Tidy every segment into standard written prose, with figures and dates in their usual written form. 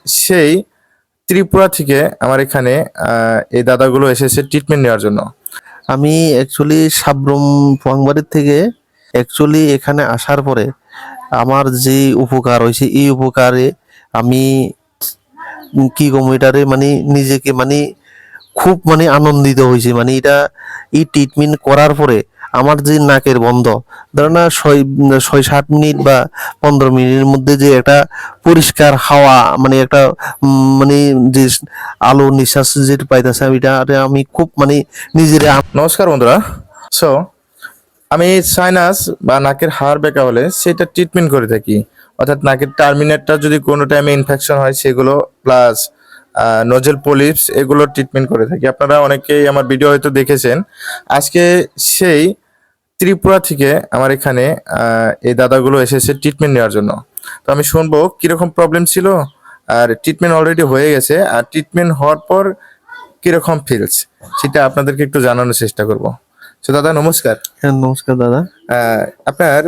সেই ত্রিপুরা থেকে আমার এখানে এই দাদাগুলো এসেছে ট্রিটমেন্ট নেওয়ার জন্য। আমি অ্যাকচুয়ালি সাব্রুম পোয়াংবাড়ির থেকে এখানে আসার পরে আমার যে উপকার হয়েছে এই উপকারে আমি কি কম এটারে নিজেকে খুব আনন্দিত হয়েছি। এই ট্রিটমেন্ট করার পরে আমার যে নাকের বন্ধ, ধরো না 6-7 মিনিট বা 15 মিনিটের মধ্যে যে একটা পরিষ্কার হাওয়া একটা মানে যে আলো নিঃশ্বাস যেটা পাইতেছে আমি খুব নিজের। নমস্কার বন্ধুরা। সো আমি সাইনাস বা নাকের হাড় বেঁকা হলে সেটা ট্রিটমেন্ট করে থাকি, অর্থাৎ নাকের টার্মিনেটটা যদি কোনো টাইমে ইনফেকশন হয় সেগুলো, প্লাস নজেল পলিপস, এগুলো ট্রিটমেন্ট করে থাকি। আপনারা অনেকেই আমার ভিডিও হয়তো দেখেছেন। আজকে সেই ত্রিপুরা থেকে আমার এখানে এই দাদাগুলো এসেছে ট্রিটমেন্ট নেওয়ার জন্য। তো আমি শুনবো কিরকম প্রবলেম ছিল, আর ট্রিটমেন্ট অলরেডি হয়ে গেছে, আর ট্রিটমেন্ট হওয়ার পর কিরকম ফিলস সেটা আপনাদেরকে একটু জানানোর চেষ্টা করব। তো দাদা নমস্কার। হ্যাঁ, নমস্কার দাদা। আপনার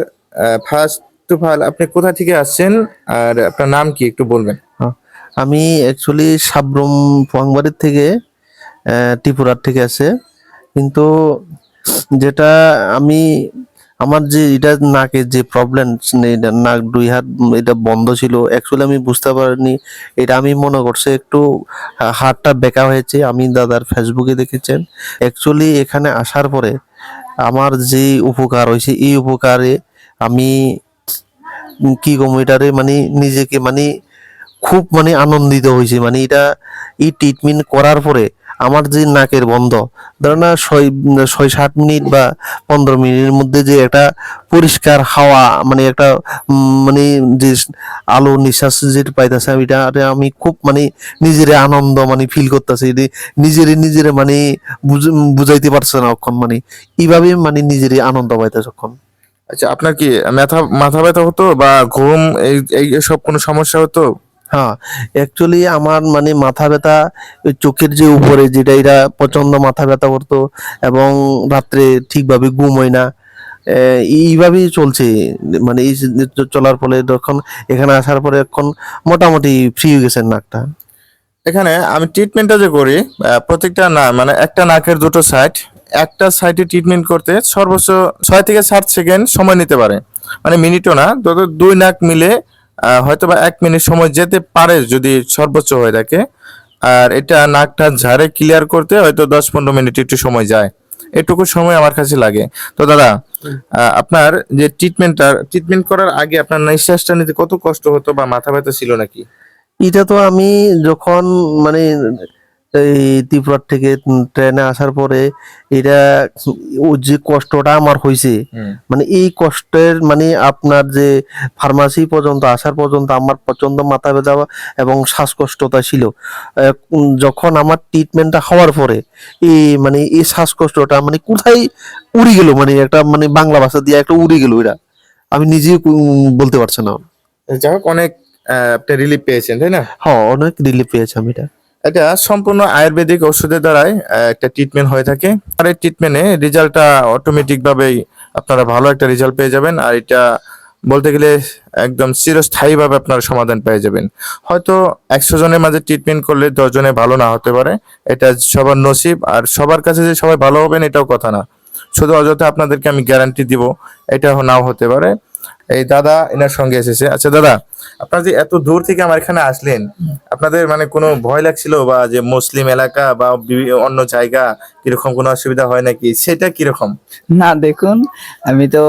ফার্স্ট টু অল আপনি কোথা থেকে আসছেন আর আপনার নাম কি একটু বলবেন? আমি অ্যাকচুয়ালি সাব্রুম পোয়াংবাড়ির থেকে ত্রিপুরার থেকে আছে, কিন্তু যেটা আমি আমার যে এটা নাকের যে প্রবলেম, নাক 2 হাত এটা বন্ধ ছিল। অ্যাকচুয়ালি আমি বুঝতে পারিনি, এটা আমি মনে করছি একটু হাতটা বেঁকা হয়েছে। আমি দাদার ফেসবুকে দেখেছেন। অ্যাকচুয়ালি এখানে আসার পরে আমার যে উপকার হয়েছে এই উপকারে আমি কি কম এটারে নিজেকে খুব আনন্দিত হয়েছে। এই ট্রিটমেন্ট করার পরে আমার যে নাকের বন্ধ, ধরো না 6-7 মিনিট বা 15 মিনিটের মধ্যে যে একটা পরিষ্কার হাওয়া একটা যে আলো নিঃশ্বাস যেটা পাইতেছে আমি খুব নিজের আনন্দ ফিল করতেছি। নিজেরে বুঝাইতে পারছে না অক্ষণ। এইভাবে নিজের আনন্দ পাইতেছে অক্ষণ। আচ্ছা, আপনার কি মাথা ব্যথা হতো বা ঘুম এই এই সব কোনো সমস্যা হতো? হ্যাঁ, অ্যাকচুয়ালি আমার মাথা ব্যথা, ওই চোখের যে উপরে যেটা, এটা প্রচন্ড মাথা ব্যথা করতো এবং রাত্রে ঠিকভাবে ঘুম হয় না। এইভাবেই চলছে। এই চলার ফলে যখন এখানে আসার পরে এখন মোটামুটি ফ্রি হয়ে গেছে নাকটা। এখানে আমি ট্রিটমেন্টটা যে করি, প্রত্যেকটা না একটা নাকের দুটো সাইড, একটা সাইডে ট্রিটমেন্ট করতে সর্বোচ্চ 6 থেকে 7 সেকেন্ড সময় নিতে পারে, মিনিটও না, তত 2 নাক মিলে হয়তো বা 1 মিনিট সময় যেতে পারে যদি সর্বোচ্চ হয়ে থাকে। আর এটা নাকটা ঝাড়ে ক্লিয়ার করতে হয়তো 10-15 মিনিট একটু সময় যায়, এটুকু সময় আমার কাছে লাগে। তো দাদা, আপনার যে ট্রিটমেন্ট করার আগে আপনার নিঃশ্বাসটা নিতে কত কষ্ট হতো বা মাথা ব্যথা ছিল নাকি? এটা তো আমি যখন এই ত্রিপুরার থেকে ট্রেনে আসার পরে এটা ও যে কষ্টটা আমার হয়েছে, এই কষ্টের আপনার যে ফার্মাসি পর্যন্ত আসার পর্যন্ত আমার প্রচন্ড মাথা ব্যথা এবং শ্বাসকষ্টতা ছিল। যখন আমার ট্রিটমেন্টটা হওয়ার পরে এই এই শ্বাসকষ্টটা কোথায় উড়ে গেল, একটা বাংলা ভাষা দিয়ে একটা উড়ে গেল, এটা আমি নিজেই বলতে পারছি না। যাই হোক, অনেক আপনি রিলিফ পেয়েছেন, তাই না? হ্যাঁ, অনেক রিলিফ পেয়েছি আমি। এটা সম্পূর্ণ আয়ুর্বেদিক ওষুধের দ্বারাই একটা ট্রিটমেন্ট হয়ে থাকে। আর এই ট্রিটমেন্টে রেজাল্টটা অটোমেটিক ভাবেই আপনারা ভালো একটা রেজাল্ট পেয়ে যাবেন। আর এটা বলতে গেলে একদম চিরস্থায়ী ভাবে আপনারা সমাধান পেয়ে যাবেন। হয়তো 100 জনের মাঝে ট্রিটমেন্ট করলে 10 জনে ভালো না হতে পারে, এটা সবার নসিব। আর সবার কাছে যে সবাই ভালো হবেন এটাও কথা না, শুধু অযথা আপনাদেরকে আমি গ্যারান্টি দিব এটা নাও হতে পারে। এই দাদা এনার সঙ্গে এসেছে। আচ্ছা দাদা, আপনারা যে এত দূর থেকে আমার এখানে আসলেন, আপনাদের কোনো ভয় লাগছিল বা যে মুসলিম এলাকা বা অন্য জায়গা কিরকম কোনো অসুবিধা হয় নাকি, সেটা কিরকম? না দেখুন, আমি তো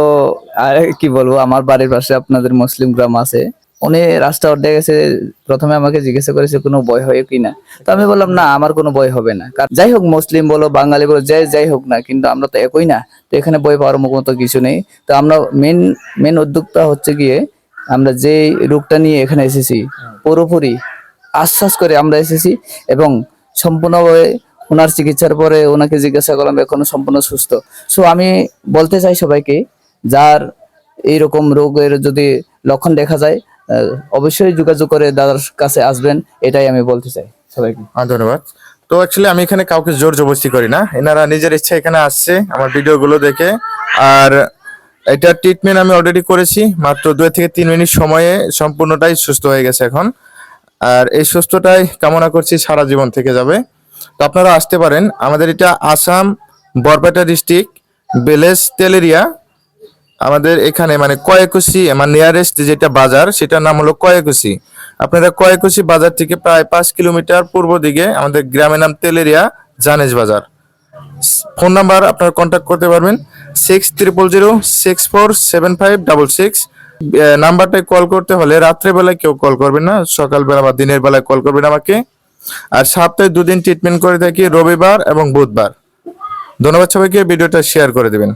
আর কি বলবো, আমার বাড়ির পাশে আপনাদের মুসলিম গ্রাম আছে। উনি রাস্তা অর্ধে গেছে, প্রথমে আমাকে জিজ্ঞাসা করেছে কোনো ভয় হয় কিনা। তো আমি বললাম না, আমার কোনো ভয় হবে না। যাই হোক, মুসলিম বলো বাঙালি বলো যাই হোক না, কিন্তু আমরা তো একই না। তো এখানে ভয় পাওয়ার মতো কিছু নেই। তো আমরা মেন উদ্যোগটা হচ্ছে গিয়ে, আমরা যে রোগটা নিয়ে এখানে এসেছি পুরোপুরি আশ্বাস করে আমরা এসেছি এবং সম্পূর্ণভাবে ওনার চিকিৎসার পরে ওনাকে জিজ্ঞাসা করলাম, এখনো সম্পূর্ণ সুস্থ। সো আমি বলতে চাই সবাইকে, যার এইরকম রোগের যদি লক্ষণ দেখা যায় অবশ্যই যোগাযোগ করে দাদার কাছে আসবেন, এটাই আমি বলতে চাই সবাইকে। ধন্যবাদ। তো অ্যাকচুয়ালি আমি এখানে কাউকে জোর জবরদস্তি করি না, এনারা নিজের ইচ্ছা এখানে আসছে আমার ভিডিওগুলো দেখে। আর এটা ট্রিটমেন্ট আমি অলরেডি করেছি, মাত্র 2 থেকে 3 মিনিট সময়ে সম্পূর্ণটাই সুস্থ হয়ে গেছে এখন। আর এই সুস্থটাই কামনা করছি সারা জীবন থেকে যাবে। তো আপনারা আসতে পারেন, আমাদের এটা আসাম বরপেটা ডিস্ট্রিক্ট বেলেস তেলেরিয়া। আমাদের এখানে মানে কয়েকুশি আমার নিয়ারেস্ট যেটা বাজার সেটার নাম হলো কয়েকুশি। আপনারা কয়েকুশি বাজার থেকে প্রায় 5 কিলোমিটার পূর্ব দিকে আমাদের গ্রামের নাম তেলেরিয়া জানেজ বাজার। ফোন নাম্বার আপনারা কন্ট্যাক্ট করতে পারবেন 6000647566। নাম্বারটায় কল করতে হলে রাত্রেবেলায় কেউ কল করবেন না, সকালবেলা বা দিনের বেলায় কল করবেন আমাকে। আর সপ্তাহে 2 দিন ট্রিটমেন্ট করে থাকি, রবিবার এবং বুধবার। ধন্যবাদ সবাইকে, ভিডিওটা শেয়ার করে দেবেন।